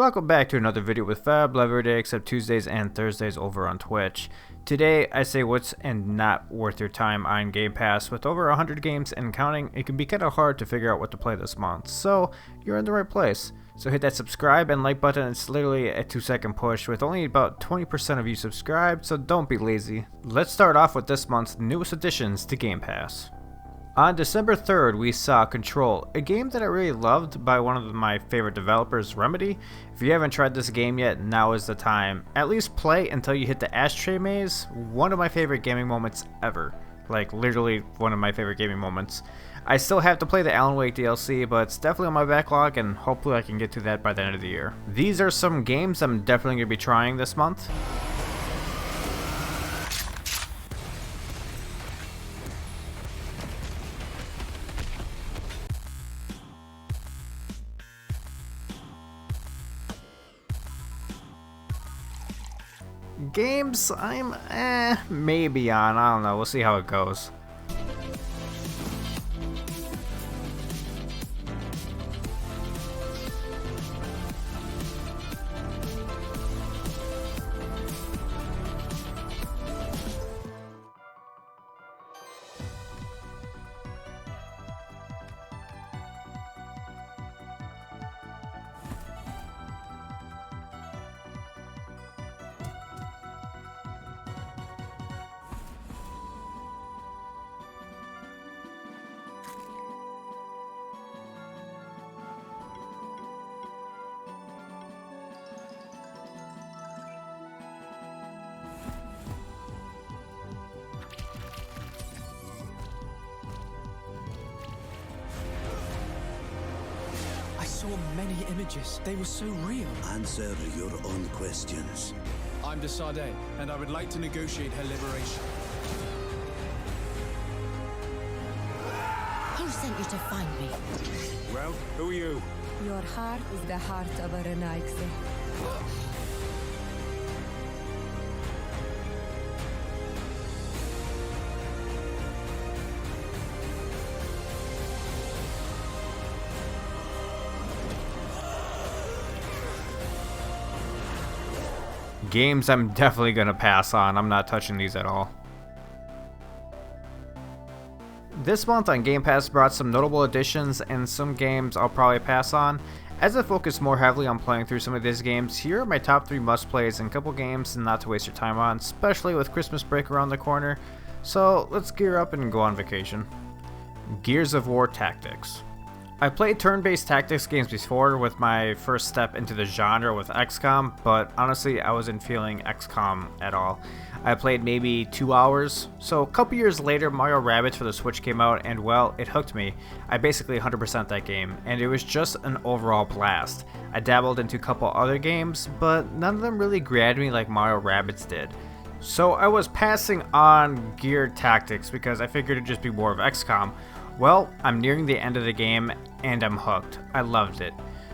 Welcome back to another video with Fab, live every day except Tuesdays and Thursdays over on Twitch. Today I say what's and not worth your time on Game Pass. With over 100 games and counting, it can be kind of hard to figure out what to play this month, so you're in the right place. So hit that subscribe and like button. It's literally a 2-second push with only about 20% of you subscribed, so don't be lazy. Let's start off with this month's newest additions to Game Pass. On December 3rd, we saw Control, a game that I really loved by one of my favorite developers, Remedy. If you haven't tried this game yet, now is the time. At least play until you hit the ashtray maze, one of my favorite gaming moments ever. Like, literally one of my favorite gaming moments. I still have to play the Alan Wake DLC, but it's definitely on my backlog, and hopefully I can get to that by the end of the year. These are some games I'm definitely going to be trying this month. Games I'm maybe on, I don't know, we'll see how it goes. I saw many images. They were so real. Answer your own questions. I'm de Sade, and I would like to negotiate her liberation. Who sent you to find me? Well, who are you? Your heart is the heart of a Renaigse. Games I'm definitely gonna pass on. I'm not touching these at all. This month on Game Pass brought some notable additions and some games I'll probably pass on. As I focus more heavily on playing through some of these games, here are my top 3 must-plays and a couple games not to waste your time on, especially with Christmas break around the corner. So let's gear up and go on vacation. Gears of War Tactics. I played turn-based tactics games before with my first step into the genre with XCOM, but honestly I wasn't feeling XCOM at all. I played maybe 2 hours, so a couple years later Mario Rabbids for the Switch came out and well, it hooked me. I basically 100% that game, and it was just an overall blast. I dabbled into a couple other games, but none of them really grabbed me like Mario Rabbids did. So I was passing on Geared Tactics because I figured it'd just be more of XCOM. Well, I'm nearing the end of the game and I'm hooked. I loved it.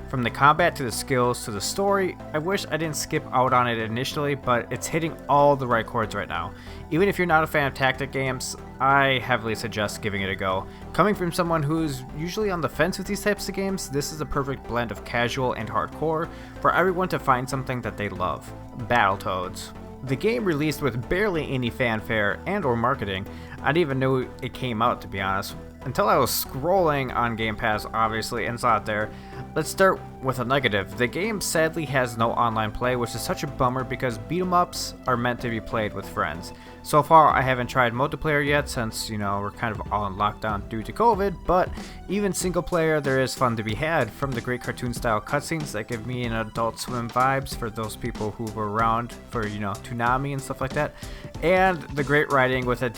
From the combat to the skills to the story, I wish I didn't skip out on it initially, but it's hitting all the right chords right now. Even if you're not a fan of tactic games, I heavily suggest giving it a go. Coming from someone who's usually on the fence with these types of games, this is a perfect blend of casual and hardcore for everyone to find something that they love. Battletoads. The game released with barely any fanfare and or marketing. I didn't even know it came out, to be honest, until I was scrolling on Game Pass, obviously, and saw it there. Let's start with a negative. The game sadly has no online play, which is such a bummer because beat 'em ups are meant to be played with friends. So far, I haven't tried multiplayer yet since, we're kind of all in lockdown due to COVID, but even single player, there is fun to be had from the great cartoon style cutscenes that give me an Adult Swim vibes for those people who were around for, Toonami and stuff like that, and the great writing with a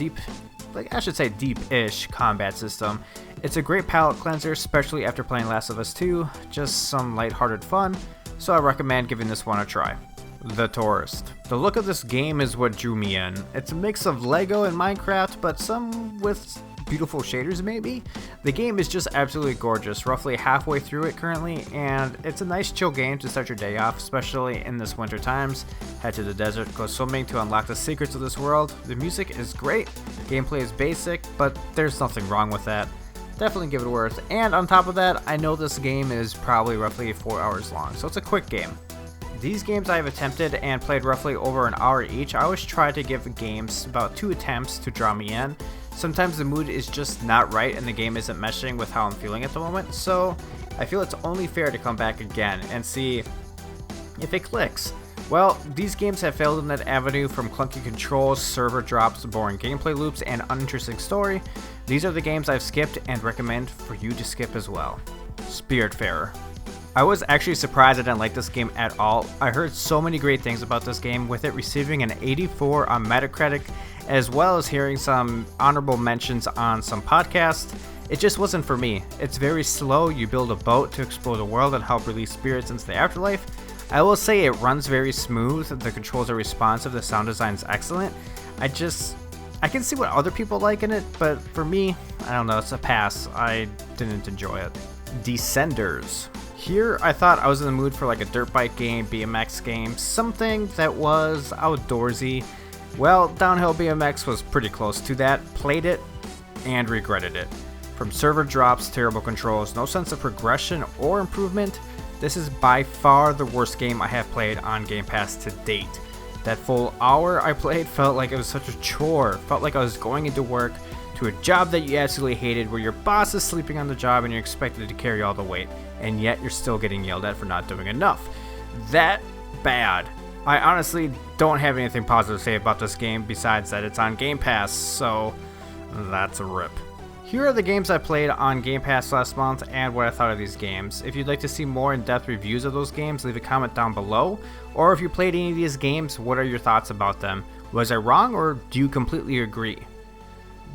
deep-ish combat system. It's a great palate cleanser, especially after playing Last of Us 2, just some lighthearted fun, so I recommend giving this one a try. The Tourist. The look of this game is what drew me in. It's a mix of Lego and Minecraft, but some with beautiful shaders maybe. The game is just absolutely gorgeous, roughly halfway through it currently, and it's a nice chill game to start your day off, especially in this winter times. Head to the desert, go swimming to unlock the secrets of this world. The music is great, gameplay is basic, but there's nothing wrong with that. definitely give it a worth. And on top of that, I know this game is probably roughly 4 hours long, so it's a quick game. These games I've attempted and played roughly over an hour each. I always try to give games about 2 attempts to draw me in. Sometimes the mood is just not right and the game isn't meshing with how I'm feeling at the moment, so I feel it's only fair to come back again and see if it clicks. Well, these games have failed in that avenue, from clunky controls, server drops, boring gameplay loops, and uninteresting story. These are the games I've skipped and recommend for you to skip as well. Spiritfarer. I was actually surprised I didn't like this game at all. I heard so many great things about this game, with it receiving an 84 on Metacritic, as well as hearing some honorable mentions on some podcasts. It just wasn't for me. It's very slow. You build a boat to explore the world and help release spirits into the afterlife. I will say it runs very smooth, the controls are responsive, the sound design is excellent. I can see what other people like in it, but for me, I don't know, it's a pass. I didn't enjoy it. Descenders. Here, I thought I was in the mood for like a dirt bike game, BMX game, something that was outdoorsy. Well, Downhill BMX was pretty close to that. Played it and regretted it. From server drops, terrible controls, no sense of progression or improvement, this is by far the worst game I have played on Game Pass to date. That full hour I played felt like it was such a chore. Felt like I was going into work to a job that you absolutely hated, where your boss is sleeping on the job and you're expected to carry all the weight, and yet you're still getting yelled at for not doing enough. That bad. I honestly don't have anything positive to say about this game besides that it's on Game Pass, so that's a rip. Here are the games I played on Game Pass last month and what I thought of these games. If you'd like to see more in-depth reviews of those games, leave a comment down below. Or if you played any of these games, what are your thoughts about them? Was I wrong, or do you completely agree?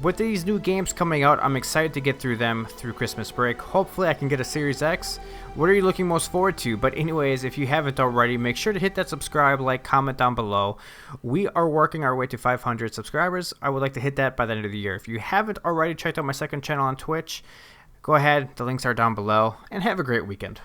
With these new games coming out, I'm excited to get through them through Christmas break. Hopefully I can get a Series X. What are you looking most forward to? But anyways, if you haven't already, make sure to hit that subscribe, like, comment down below. We are working our way to 500 subscribers. I would like to hit that by the end of the year. If you haven't already checked out my second channel on Twitch, go ahead, the links are down below, and have a great weekend.